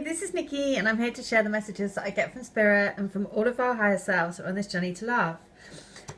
this is Nikki, and I'm here to share the messages that I get from Spirit and from all of our higher selves on this journey to love.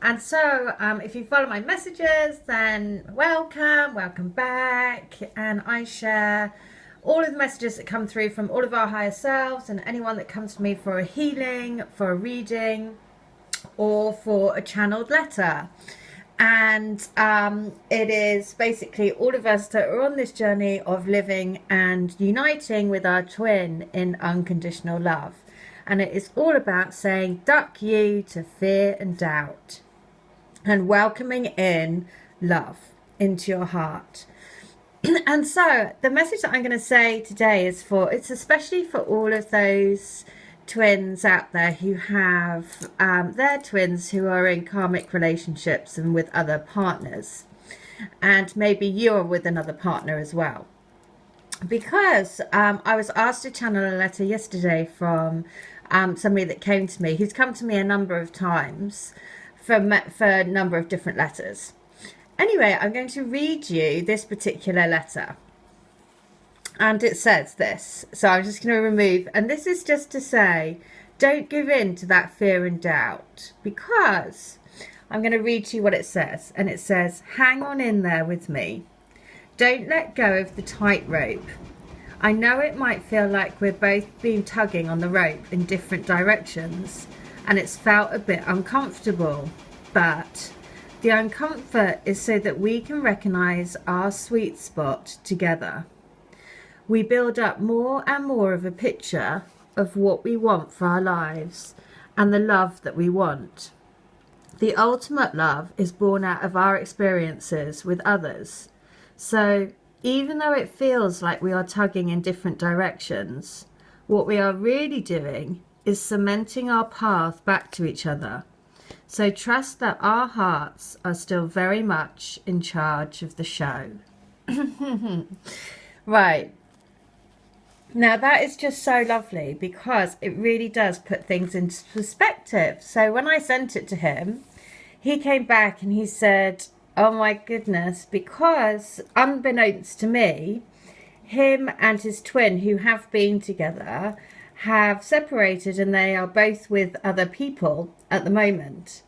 And so, if you follow my messages, then welcome back. And I share all of the messages that come through from all of our higher selves and anyone that comes to me for a healing, for a reading, or for a channeled letter. And it is basically all of us that are on this journey of living and uniting with our twin in unconditional love. And it is all about saying duck you to fear and doubt and welcoming in love into your heart. And so the message that I'm going to say today is it's especially for all of those twins out there who have their twins who are in karmic relationships and with other partners, and maybe you're with another partner as well, because I was asked to channel a letter yesterday from somebody that came to me, who's come to me a number of times for a number of different letters. Anyway, I'm going to read you this particular letter. And it says this, so I'm just going to remove, and this is just to say, don't give in to that fear and doubt, because I'm going to read to you what it says. And it says, hang on in there with me. Don't let go of the tightrope. I know it might feel like we're both been tugging on the rope in different directions, and it's felt a bit uncomfortable, but the uncomfort is so that we can recognize our sweet spot together. We build up more and more of a picture of what we want for our lives and the love that we want. The ultimate love is born out of our experiences with others. So even though it feels like we are tugging in different directions, what we are really doing is cementing our path back to each other. So trust that our hearts are still very much in charge of the show. Right. Now that is just so lovely, because it really does put things into perspective. So when I sent it to him, he came back and he said, oh my goodness, because unbeknownst to me, him and his twin, who have been together, have separated, and they are both with other people at the moment.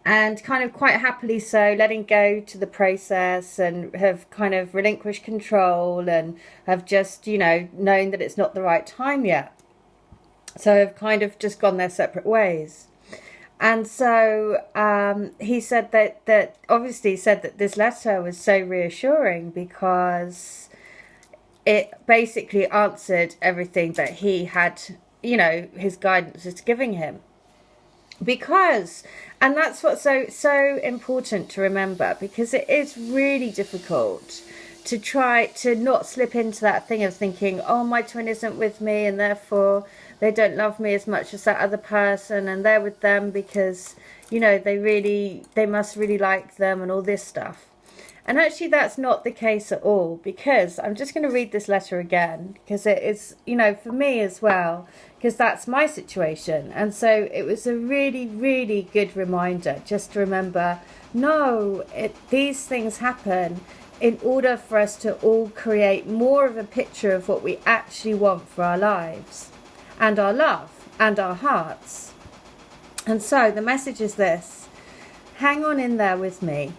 And kind of quite happily so, letting go to the process, and have kind of relinquished control, and have just, known that it's not the right time yet. So have kind of just gone their separate ways. And so he said that obviously said that this letter was so reassuring, because it basically answered everything that he had, his guidance was giving him. And that's what's so important to remember, because it is really difficult to try to not slip into that thing of thinking, oh, my twin isn't with me and therefore they don't love me as much as that other person, and they're with them because, they must really like them and all this stuff. And actually that's not the case at all, because I'm just going to read this letter again, because it is, for me as well, because that's my situation. And so it was a really, really good reminder just to remember, no, these things happen in order for us to all create more of a picture of what we actually want for our lives and our love and our hearts. And so the message is this: hang on in there with me.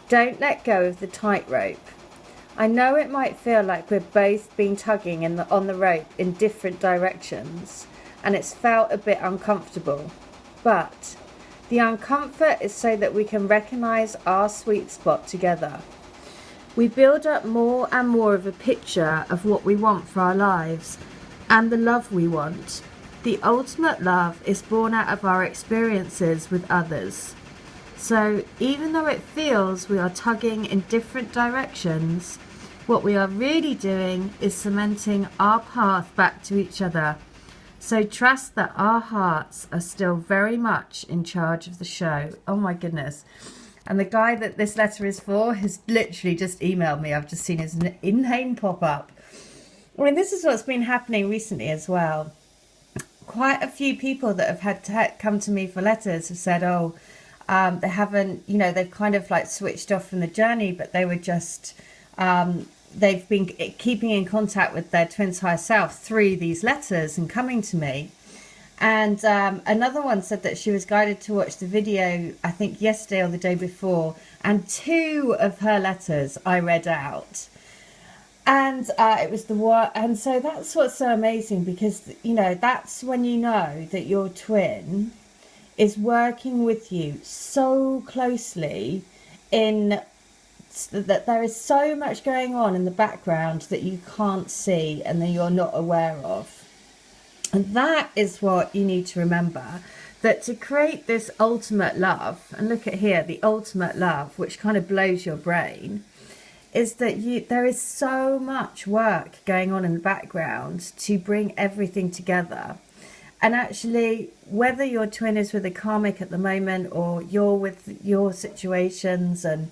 Don't let go of the tightrope. I know it might feel like we're both been tugging on the rope in different directions, and it's felt a bit uncomfortable. But the uncomfort is so that we can recognize our sweet spot together. We build up more and more of a picture of what we want for our lives and the love we want. The ultimate love is born out of our experiences with others. So even though it feels we are tugging in different directions, what we are really doing is cementing our path back to each other. So trust that our hearts are still very much in charge of the show. Oh my goodness. And the guy that this letter is for has literally just emailed me. I've just seen his name pop up. I mean, this is what's been happening recently as well. Quite a few people that have had to come to me for letters have said, they haven't, they've kind of like switched off from the journey, but they were just they've been keeping in contact with their twins higher self through these letters and coming to me. And another one said that she was guided to watch the video, I think yesterday or the day before, and 2 of her letters I read out. And it was the one, and so that's what's so amazing, because, you know, that's when you know that your twin is working with you so closely in that there is so much going on in the background that you can't see and that you're not aware of. And that is what you need to remember, that to create this ultimate love, and look at here, the ultimate love, which kind of blows your brain, is that there is so much work going on in the background to bring everything together. And actually, whether your twin is with a karmic at the moment or you're with your situations, and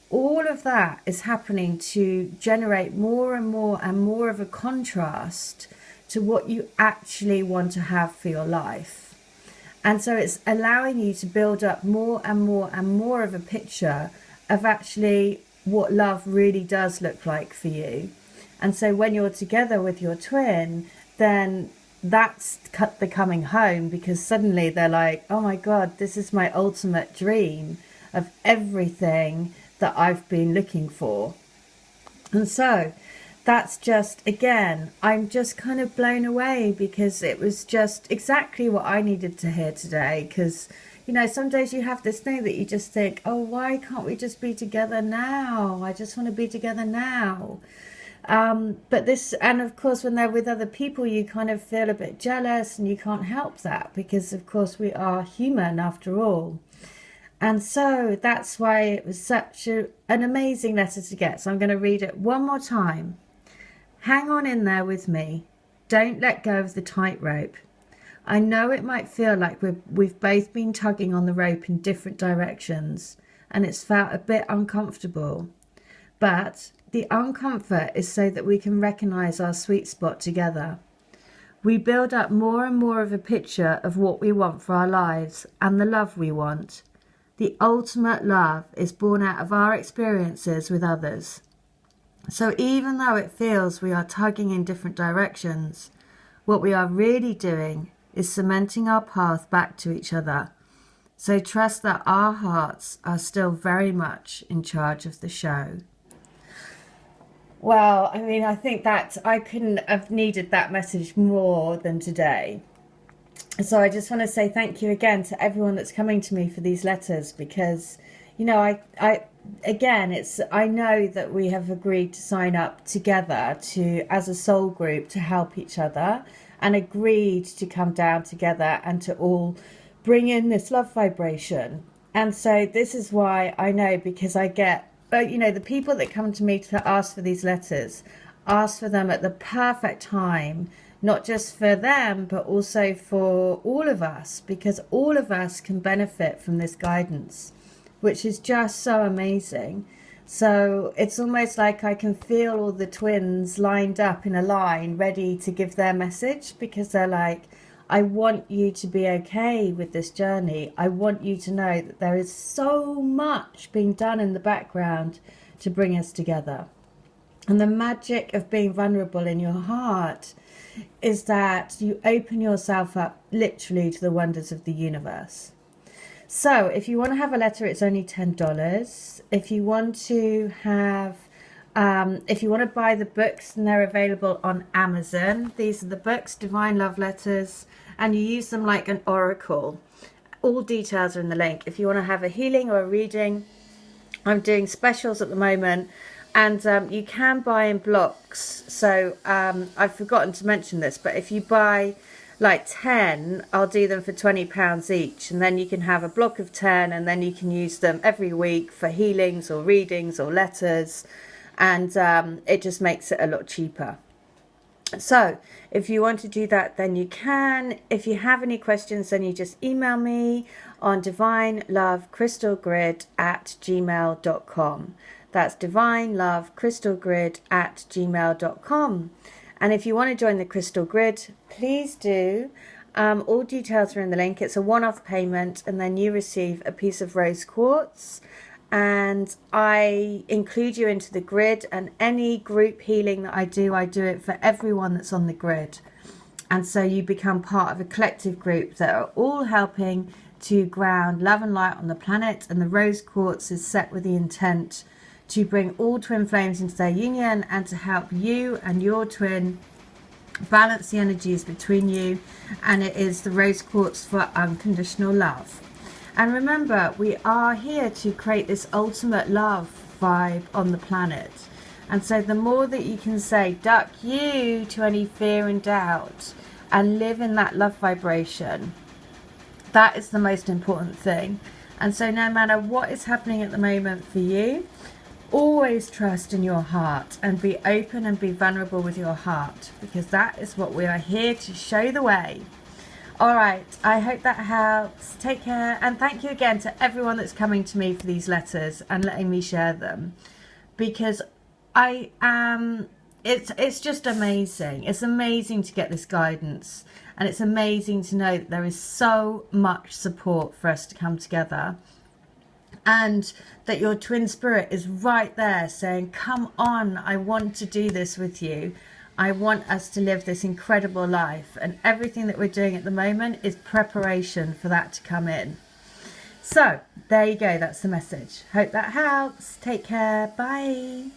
all of that is happening to generate more and more and more of a contrast to what you actually want to have for your life. And so it's allowing you to build up more and more and more of a picture of actually what love really does look like for you. And so when you're together with your twin, then that's the coming home, because suddenly they're like, oh my God, this is my ultimate dream of everything that I've been looking for. And so that's just, again, I'm just kind of blown away, because it was just exactly what I needed to hear today. Because, you know, some days you have this thing that you just think, oh, why can't we just be together now? I just want to be together now. But this, and of course, when they're with other people, you kind of feel a bit jealous, and you can't help that, because of course we are human after all. And so that's why it was such an amazing letter to get. So I'm going to read it one more time. Hang on in there with me. Don't let go of the tightrope. I know it might feel like we've both been tugging on the rope in different directions, and it's felt a bit uncomfortable. But the uncomfort is so that we can recognize our sweet spot together. We build up more and more of a picture of what we want for our lives and the love we want. The ultimate love is born out of our experiences with others. So even though it feels we are tugging in different directions, what we are really doing is cementing our path back to each other. So trust that our hearts are still very much in charge of the show. Well, I mean, I think that I couldn't have needed that message more than today. So I just want to say thank you again to everyone that's coming to me for these letters, because, you know, I know that we have agreed to sign up together as a soul group to help each other, and agreed to come down together and to all bring in this love vibration. And so this is why I know, because I get, you know, the people that come to me to ask for these letters, ask for them at the perfect time, not just for them, but also for all of us, because all of us can benefit from this guidance, which is just so amazing. So it's almost like I can feel all the twins lined up in a line, ready to give their message, because they're like, I want you to be okay with this journey. I want you to know that there is so much being done in the background to bring us together. And the magic of being vulnerable in your heart is that you open yourself up literally to the wonders of the universe. So if you want to have a letter, it's only $10. If you want to have, if you want to buy the books, then they're available on Amazon. These are the books, Divine Love Letters, and you use them like an oracle. All details are in the link. If you want to have a healing or a reading, I'm doing specials at the moment, and you can buy in blocks. So I've forgotten to mention this, but if you buy like 10, I'll do them for £20 each, and then you can have a block of 10, and then you can use them every week for healings or readings or letters, and it just makes it a lot cheaper. So if you want to do that, then you can. If you have any questions, then you just email me on divinelovecrystalgrid@gmail.com. That's divinelovecrystalgrid@gmail.com. And if you want to join the Crystal Grid, please do. All details are in the link. It's a one-off payment, and then you receive a piece of rose quartz and I include you into the grid, and any group healing that I do it for everyone that's on the grid. And so you become part of a collective group that are all helping to ground love and light on the planet, and the rose quartz is set with the intent to bring all twin flames into their union and to help you and your twin balance the energies between you. And it is the rose quartz for unconditional love. And remember, we are here to create this ultimate love vibe on the planet. And so the more that you can say, duck you to any fear and doubt and live in that love vibration, that is the most important thing. And so no matter what is happening at the moment for you, always trust in your heart and be open and be vulnerable with your heart, because that is what we are here to show the way. All right, I hope that helps. Take care, and thank you again to everyone that's coming to me for these letters and letting me share them, because it's just amazing. It's amazing to get this guidance, and it's amazing to know that there is so much support for us to come together, and that your twin spirit is right there saying, come on, I want to do this with you. I want us to live this incredible life, and everything that we're doing at the moment is preparation for that to come in. So there you go, that's the message. Hope that helps. Take care. Bye.